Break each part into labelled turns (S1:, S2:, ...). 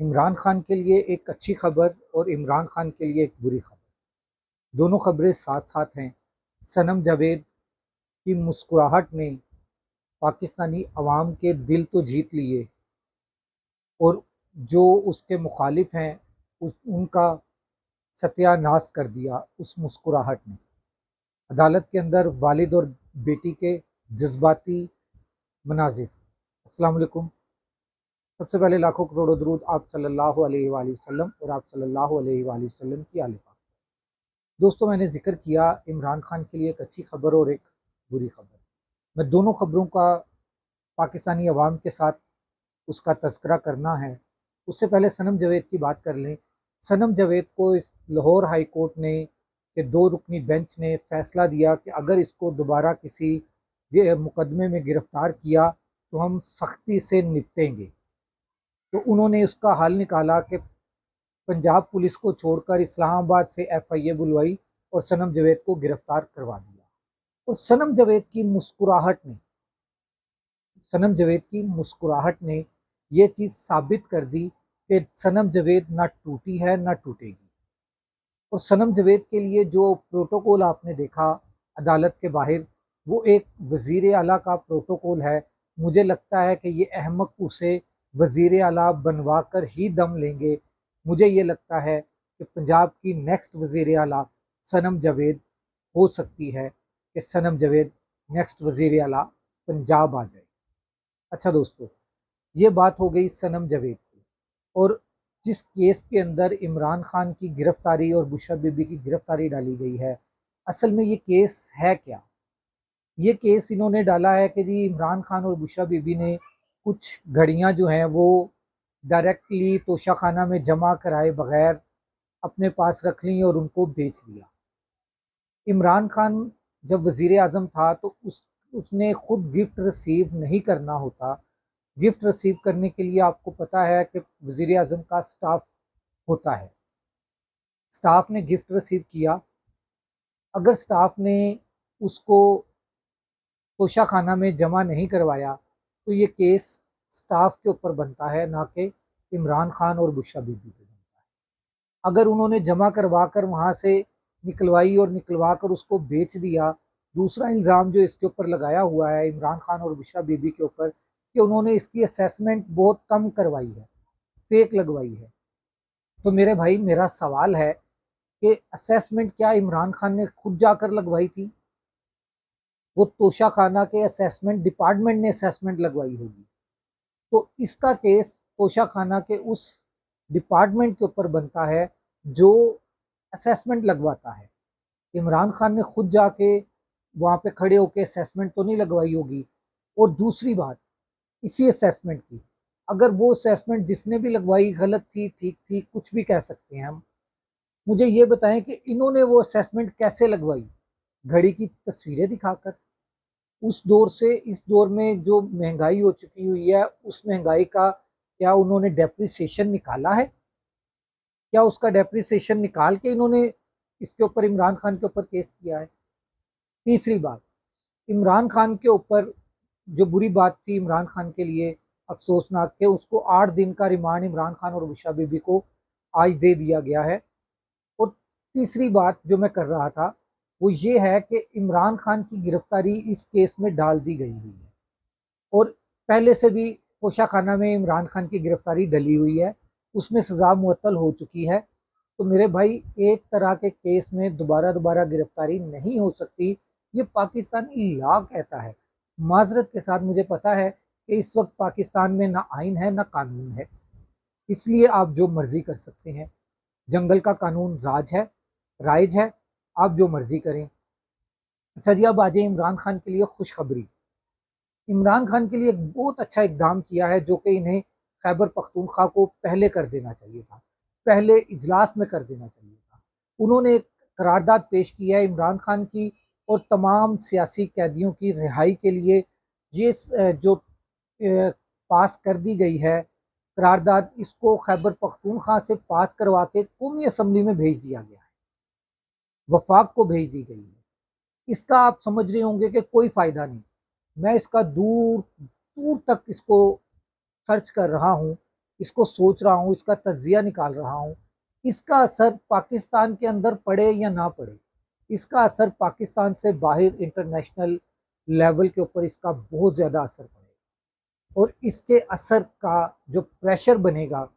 S1: इमरान खान के लिए एक अच्छी खबर और इमरान खान के लिए एक बुरी खबर। दोनों खबरें साथ साथ हैं। सनम जावेद की मुस्कुराहट ने पाकिस्तानी अवाम के दिल तो जीत लिए और जो उसके मुखालिफ हैं उनका सत्यानाश कर दिया उस मुस्कुराहट ने। अदालत के अंदर वालिद और बेटी के जज्बाती मनाजिर। अस्सलाम वालेकुम। सबसे पहले लाखों करोड़ों दरूद आप सल्लल्लाहु अलैहि वसल्लम और आप सल्लल्लाहु अलैहि वसल्लम की आले पाक। दोस्तों, मैंने जिक्र किया इमरान खान के लिए एक अच्छी खबर और एक बुरी खबर। मैं दोनों खबरों का पाकिस्तानी अवाम के साथ उसका तज़किरा करना है। उससे पहले सनम जावेद की बात कर लें। सनम जावेद को इस लाहौर हाई कोर्ट ने के 2 रुकनी बेंच ने फैसला दिया कि अगर इसको दोबारा किसी मुकदमे में गिरफ्तार किया तो हम सख्ती से निपटेंगे। तो उन्होंने उसका हल निकाला कि पंजाब पुलिस को छोड़कर इस्लामाबाद से एफआईए बुलवाई और सनम जावेद को गिरफ्तार करवा दिया। और सनम जावेद की मुस्कुराहट ने यह चीज़ साबित कर दी कि सनम जावेद ना टूटी है ना टूटेगी। और सनम जावेद के लिए जो प्रोटोकॉल आपने देखा अदालत के बाहर, वो एक वजीर आला का प्रोटोकॉल है। मुझे लगता है कि ये अहमक उसे वजीर आला बनवा कर ही दम लेंगे। मुझे ये लगता है कि पंजाब की नेक्स्ट वजीर आला सनम जावेद हो सकती है, कि सनम जावेद नेक्स्ट वजीर आला पंजाब आ जाए। अच्छा दोस्तों, ये बात हो गई सनम जावेद की। और जिस केस के अंदर इमरान खान की गिरफ्तारी और बुशरा बीबी की गिरफ्तारी डाली गई है, असल में ये केस है क्या? ये केस इन्होंने डाला है कि जी इमरान खान और बुशरा बीबी ने कुछ घड़ियां जो हैं वो डायरेक्टली तोशाखाना में जमा कराए बगैर अपने पास रख ली और उनको बेच दिया। इमरान खान जब वजीर आजम था तो उसने खुद गिफ्ट रिसीव नहीं करना होता। गिफ्ट रिसीव करने के लिए आपको पता है कि वजीर आजम का स्टाफ होता है। स्टाफ ने गिफ्ट रिसीव किया। अगर स्टाफ ने उसको तोशा खाना में जमा नहीं करवाया तो ये केस स्टाफ के ऊपर बनता है, ना कि इमरान खान और बुशरा बीबी पे बनता है। अगर उन्होंने जमा करवा कर वहाँ से निकलवाई और निकलवा कर उसको बेच दिया, दूसरा इल्ज़ाम जो इसके ऊपर लगाया हुआ है इमरान खान और बुशरा बीबी के ऊपर कि उन्होंने इसकी असेसमेंट बहुत कम करवाई है, फेक लगवाई है। तो मेरे भाई, मेरा सवाल है कि असेसमेंट क्या इमरान खान ने खुद जाकर लगवाई थी? वो तोशा खाना के असेसमेंट डिपार्टमेंट ने असेसमेंट लगवाई होगी। तो इसका केस तोशा खाना के उस डिपार्टमेंट के ऊपर बनता है जो असेसमेंट लगवाता है। इमरान खान ने खुद जाके वहाँ पे खड़े होके असेसमेंट तो नहीं लगवाई होगी। और दूसरी बात इसी असेसमेंट की, अगर वो असेसमेंट जिसने भी लगवाई गलत थी, ठीक थी, कुछ भी कह सकते हैं हम, मुझे ये बताएं कि इन्होंने वो असेसमेंट कैसे लगवाई? घड़ी की तस्वीरें दिखाकर? उस दौर से इस दौर में जो महंगाई हो चुकी हुई है, उस महंगाई का क्या उन्होंने डेप्रिसिएशन निकाला है? क्या उसका डेप्रिसिएशन निकाल के इन्होंने इसके ऊपर इमरान खान के ऊपर केस किया है? तीसरी बात, इमरान खान के ऊपर जो बुरी बात थी इमरान खान के लिए अफसोसनाक, के उसको 8 दिन का रिमांड इमरान खान और बुशरा बीबी को आज दे दिया गया है। और तीसरी बात जो मैं कर रहा था वो ये है कि इमरान खान की गिरफ्तारी इस केस में डाल दी गई हुई है। और पहले से भी पोशा खाना में इमरान खान की गिरफ्तारी डली हुई है, उसमें सज़ा मुअत्तल हो चुकी है। तो मेरे भाई, एक तरह के केस में दोबारा दोबारा गिरफ्तारी नहीं हो सकती, ये पाकिस्तानी लॉ कहता है। माजरत के साथ मुझे पता है कि इस वक्त पाकिस्तान में ना आइन है ना कानून है, इसलिए आप जो मर्जी कर सकते हैं। जंगल का कानून राइज है, आप जो मर्जी करें। अच्छा जी, अब आ जाए इमरान खान के लिए खुशखबरी। इमरान खान के लिए एक बहुत अच्छा इकदाम किया है जो कि इन्हें खैबर पख्तूनख्वा को पहले कर देना चाहिए था, पहले इजलास में कर देना चाहिए था। उन्होंने एक करारदाद पेश की है इमरान खान की और तमाम सियासी कैदियों की रिहाई के लिए। ये जो पास कर दी गई है करारदाद, इसको खैबर पख्तूनख्वा से पास करवा के कौमी असम्बली में भेज दिया गया है, वफाक को भेज दी गई है। इसका आप समझ रहे होंगे कि कोई फ़ायदा नहीं। मैं इसका दूर दूर तक इसको सर्च कर रहा हूँ, इसको सोच रहा हूँ, इसका तज्जिया निकाल रहा हूँ, इसका असर पाकिस्तान के अंदर पड़े या ना पड़े, इसका असर पाकिस्तान से बाहर इंटरनेशनल लेवल के ऊपर इसका बहुत ज़्यादा असर पड़ेगा। और इसके असर का जो प्रेशर बनेगा,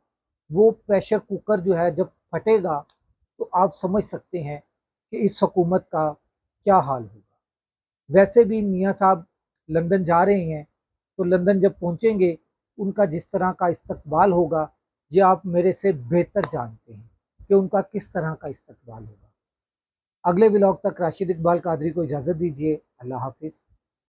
S1: वो प्रेशर कुकर जो है जब फटेगा, तो आप समझ सकते हैं कि इस हुकूमत का क्या हाल होगा। वैसे भी मियाँ साहब लंदन जा रहे हैं, तो लंदन जब पहुँचेंगे, उनका जिस तरह का इस्तकबाल होगा, ये आप मेरे से बेहतर जानते हैं कि उनका किस तरह का इस्तकबाल होगा। अगले व्लॉग तक राशिद इकबाल कादरी को इजाज़त दीजिए। अल्लाह हाफ़िज़।